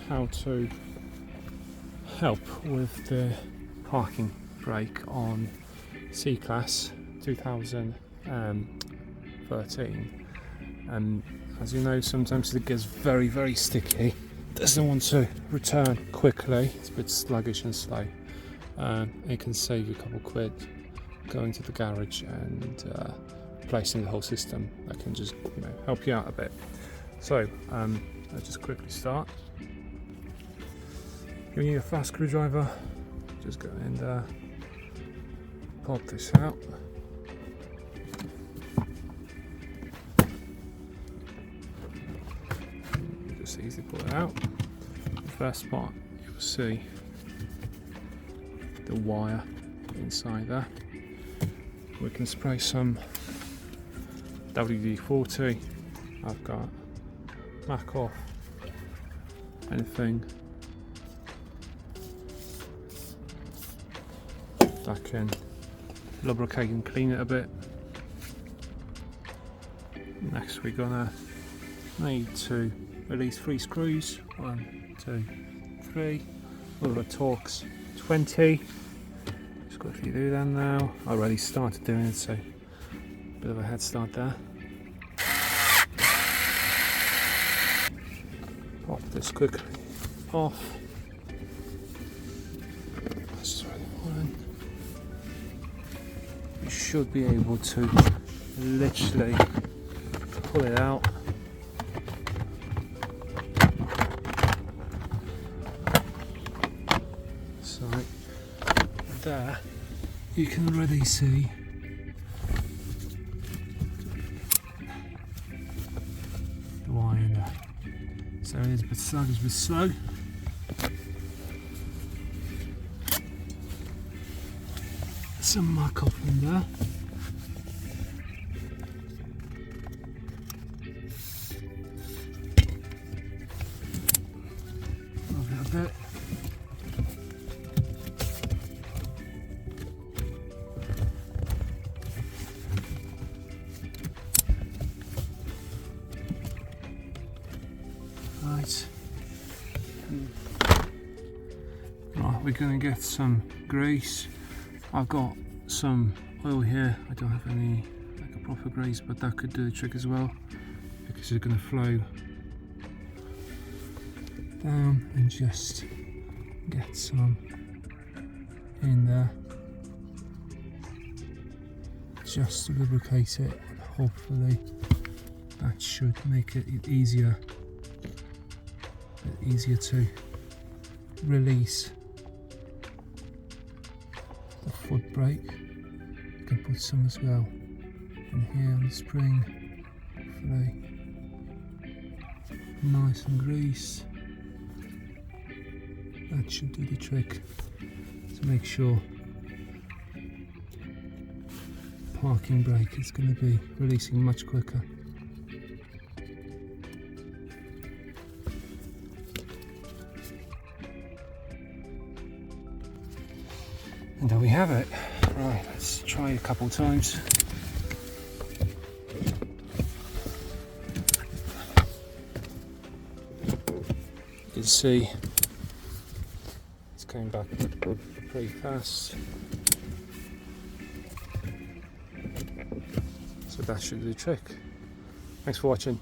how to help with the parking brake on C-Class 2013. And as you know, sometimes it gets very, very sticky. Doesn't want to return quickly. It's a bit sluggish and slow. It can save you a couple quid going to the garage and replacing the whole system. That can just help you out a bit. So let's just quickly start. You need a fast screwdriver. Just go in there, pop this out. Just easily pull it out. The first part, you'll see the wire inside there. We can spray some WD-40. I've got Mac off, anything that can lubricate and clean it a bit. Next we're gonna need to release 3 screws, 1, 2, 3, with a Torx 20. Just quickly do that now. I already started doing it, so a bit of a head start there. Pop this quickly off. Let's try that one. You should be able to literally pull it out. So there you can already see the wire in there. So it is a bit sluggish, but slow. Some muck off in there. Move it a bit. Right. Right, we're going to get some grease. I've got some oil here. I don't have any like a proper grease, but that could do the trick as well, because it's going to flow down, and just get some in there just to lubricate it, and hopefully that should make it easier to release the foot brake. You can put some as well in here on the spring, hopefully nice and greased. That should do the trick to make sure parking brake is going to be releasing much quicker. And there we have it. Right, let's try a couple times. You can see it's going back pretty fast. So that should do the trick. Thanks for watching.